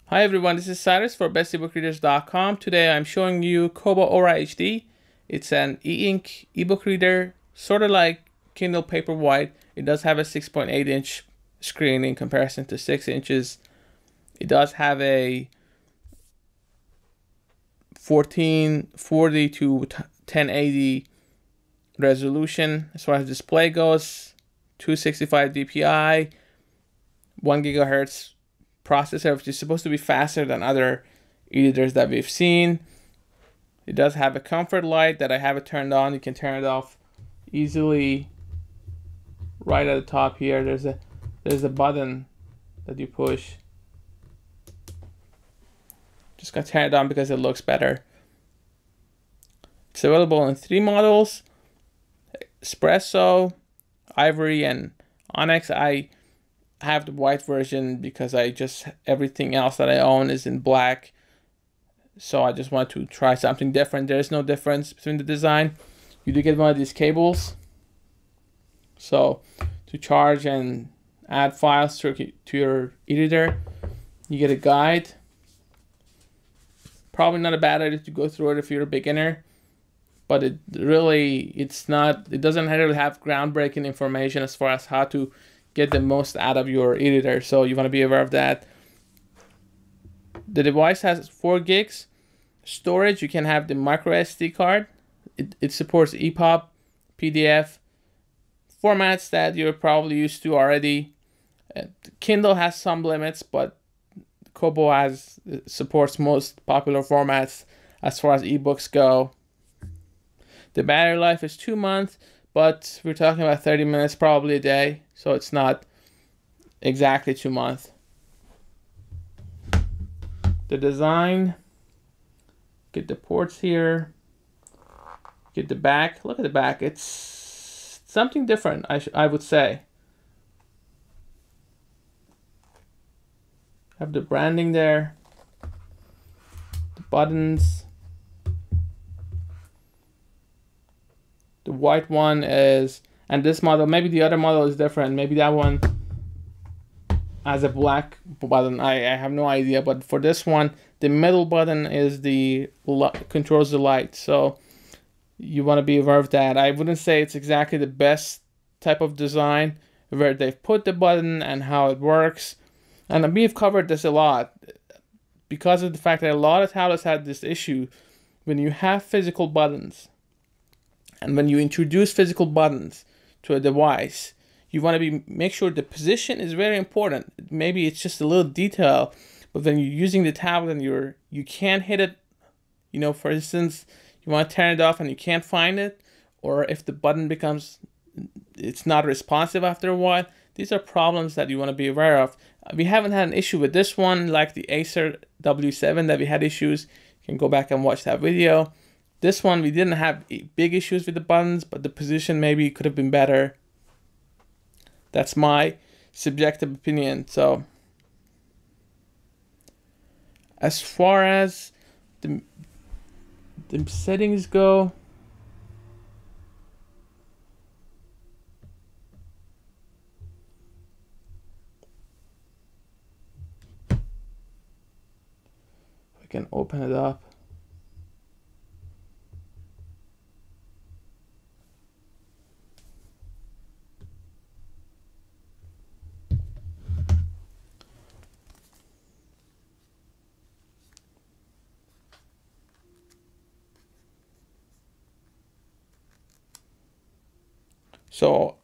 Hi everyone, this is Cyrus for bestebookreaders.com. Today I'm showing you Kobo Aura HD. It's an e-ink ebook reader, sort of like Kindle Paperwhite. It does have a 6.8-inch screen in comparison to 6 inches. It does have a 1440 to 1080 resolution as far as display goes, 265 dpi, 1 gigahertz processor, which is supposed to be faster than other e-readers that we've seen. It does have a ComfortLight that I have it turned on. You can turn it off easily right at the top here. There's a button that you push. Just gonna turn it on because it looks better. It's available in 3 models: Espresso, Ivory, and Onyx. I have the white version because everything else that I own is in black, so I just want to try something different. There is no difference between the design. You do get one of these cables, so to charge and add files to your e-reader. You get a guide. Probably not a bad idea to go through it if you're a beginner, but it doesn't really have groundbreaking information as far as how to get the most out of your e-reader, so you want to be aware of that. The device has 4 gigs storage. You can have the micro SD card. It supports EPUB, PDF, formats that you're probably used to already. Kindle has some limits, but Kobo supports most popular formats as far as ebooks go. The battery life is 2 months, but we're talking about 30 minutes probably a day, so it's not exactly 2 months. The design, get the ports here, get the back. Look at the back. It's something different, I would say. Have the branding there, the buttons. The white one is, and this model, maybe the other model is different. Maybe that one has a black button. I have no idea, but for this one, the middle button is controls the light. So you want to be aware of that. I wouldn't say it's exactly the best type of design where they've put the button and how it works. And we've covered this a lot because of the fact that a lot of tablets had this issue. When you have physical buttons, and when you introduce physical buttons to a device, you want to make sure the position is very important. Maybe it's just a little detail, but when you're using the tablet and you can't hit it, for instance, you want to turn it off and you can't find it, or if the button it's not responsive after a while, these are problems that you want to be aware of. We haven't had an issue with this one like the Acer W7 that we had issues. You can go back and watch that video. This one, we didn't have big issues with the buttons, but the position maybe could have been better. That's my subjective opinion. So, as far as the settings go, I can open it up. So,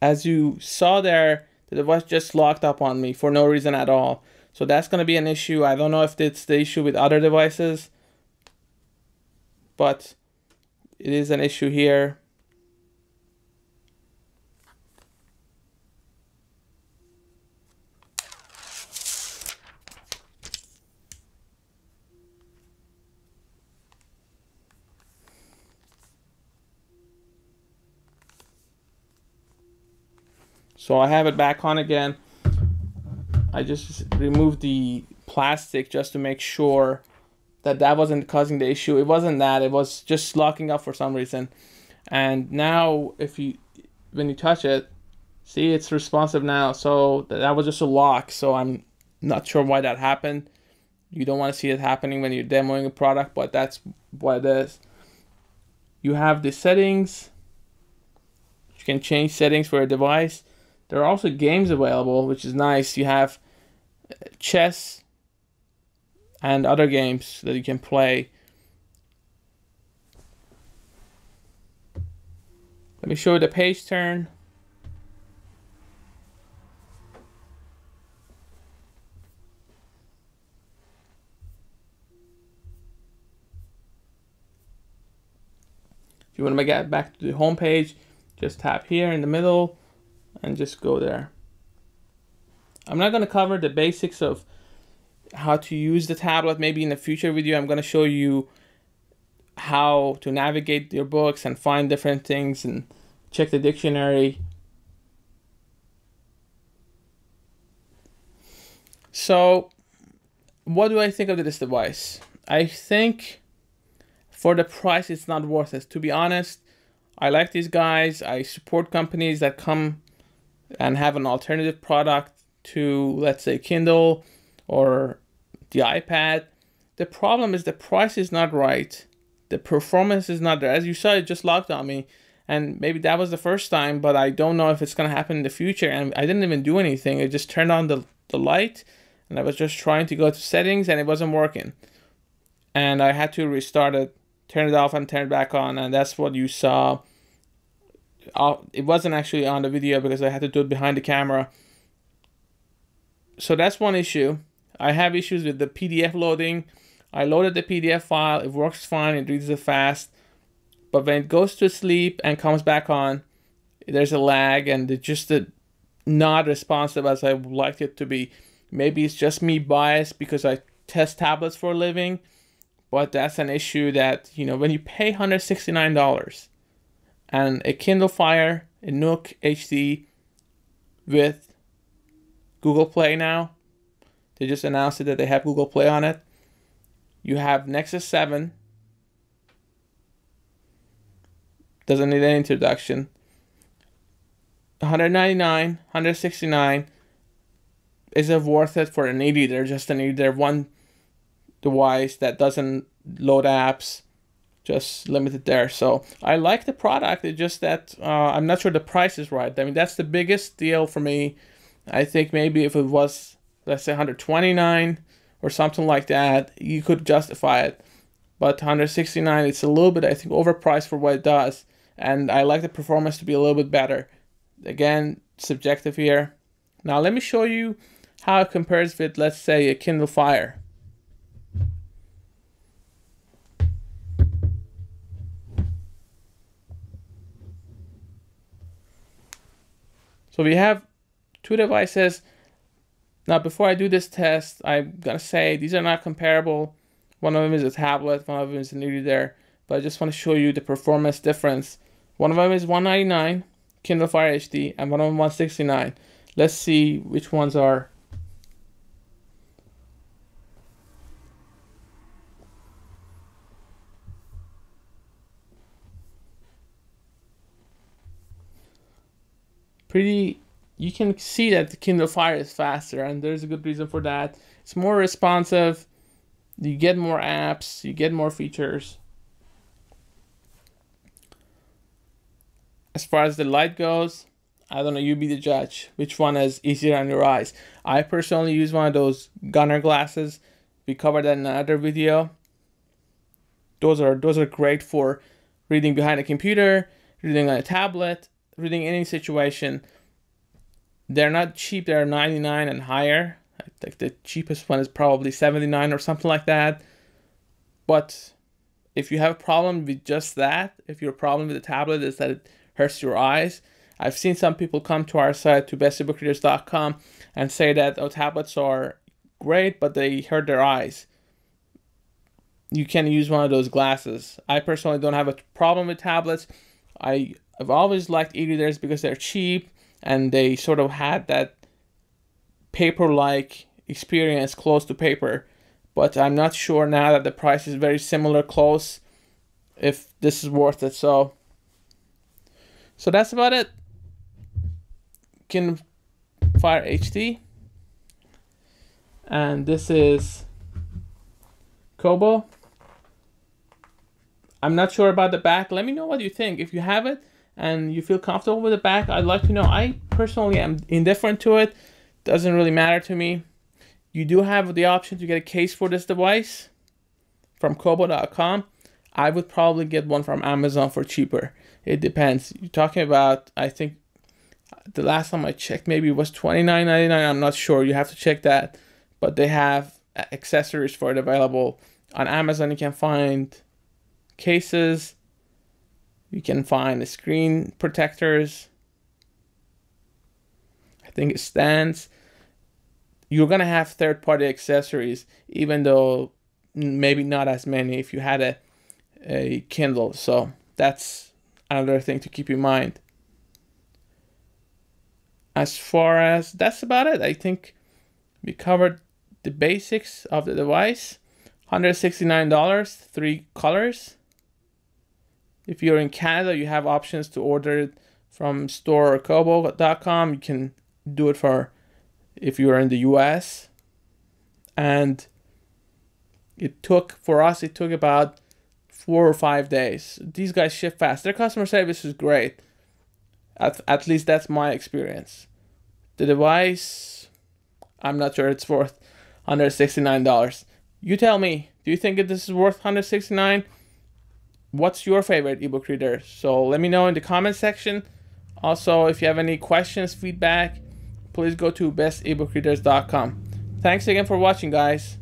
as you saw there, the device just locked up on me for no reason at all. So that's going to be an issue. I don't know if it's the issue with other devices, but it is an issue here. So I have it back on again. I just removed the plastic just to make sure that wasn't causing the issue. It wasn't that, it was just locking up for some reason. And now when you touch it, see, it's responsive now. So that was just a lock. So I'm Not sure why that happened. You don't want to see it happening when you're demoing a product, but that's what it is. You have the settings. You can change settings for a device. There are also games available, which is nice. You have chess and other games that you can play. Let me show you the page turn. If you want to get back to the home page, just tap here in the middle and just go there. I'm not going to cover the basics of how to use the tablet. Maybe in a future video, I'm going to show you how to navigate your books and find different things and check the dictionary. So, what do I think of this device? I think for the price, it's not worth it. To be honest, I like these guys. I support companies that come and have an alternative product to, let's say, Kindle or the iPad. The problem is the price is not right. The performance is not there. As you saw, it just locked on me. And maybe that was the first time, but I don't know if it's going to happen in the future. And I didn't even do anything. I just turned on the light, and I was just trying to go to settings, and it wasn't working. And I had to restart it, turn it off, and turn it back on. And that's what you saw. It wasn't actually on the video because I had to do it behind the camera. So that's one issue. I have issues with the PDF loading. I loaded the PDF file. It works fine. It reads it fast. But when it goes to sleep and comes back on, there's a lag and it's just not responsive as I would like it to be. Maybe it's just me biased because I test tablets for a living. But that's an issue that, you know, when you pay $169 and a Kindle Fire, a Nook HD with Google Play now, they just announced it that they have Google Play on it. You have Nexus 7. Doesn't need any introduction. $199, $169. Is it worth it for an e-reader? Just an e-reader, one device that doesn't load apps, just limited there. So I like the product. It's just that I'm not sure the price is right. I mean, that's the biggest deal for me. I think maybe if it was, let's say, $129 or something like that, you could justify it. But $169, it's a little bit, I think, overpriced for what it does. And I like the performance to be a little bit better. Again, subjective here. Now let me show you how it compares with, let's say, a Kindle Fire. So we have two devices. Now before I do this test, I'm gonna say these are not comparable. One of them is a tablet, one of them is an e-reader, but I just want to show you the performance difference. One of them is $199, Kindle Fire HD, and one of them $169. Let's see which ones are. You can see that the Kindle Fire is faster, and there's a good reason for that. It's more responsive, you get more apps, you get more features. As far as the light goes, I don't know, you be the judge. Which one is easier on your eyes? I personally use one of those gunner glasses. We covered that in another video. Those are great for reading behind a computer, reading on a tablet, reading any situation. They're not cheap. They're $99 and higher. I think the cheapest one is probably $79 or something like that. But if you have a problem with just that, if your problem with the tablet is that it hurts your eyes, I've seen some people come to our site, to bestebookreaders.com, and say that tablets are great, but they hurt their eyes. You can use one of those glasses. I personally don't have a problem with tablets. I've always liked e-readers because they're cheap and they sort of had that paper-like experience close to paper. But I'm not sure now that the price is very similar, close, if this is worth it. So that's about it. Kindle Fire HD. and this is Kobo. I'm not sure about the back. Let me know what you think. If you have it and you feel comfortable with the back, I'd like to know. I personally am indifferent to it. Doesn't really matter to me. You do have the option to get a case for this device from Kobo.com. I would probably get one from Amazon for cheaper. It depends. You're talking about, I think the last time I checked, maybe it was $29.99. I'm not sure. You have to check that. But they have accessories for it available. On Amazon, you can find cases. You can find the screen protectors. I think it stands. You're going to have third-party accessories, even though maybe not as many if you had a Kindle. So that's another thing to keep in mind. As far as that's about it, I think we covered the basics of the device. $169, 3 colors. If you're in Canada, you have options to order it from store or Kobo.com. You can do it for if you're in the US. And it took, for us, it took about 4 or 5 days. These guys ship fast. Their customer service is great. At least that's my experience. The device, I'm not sure it's worth $169. You tell me, do you think this is worth $169? What's your favorite ebook reader? So let me know in the comment section. Also, if you have any questions, feedback, please go to bestebookreaders.com. Thanks again for watching, guys.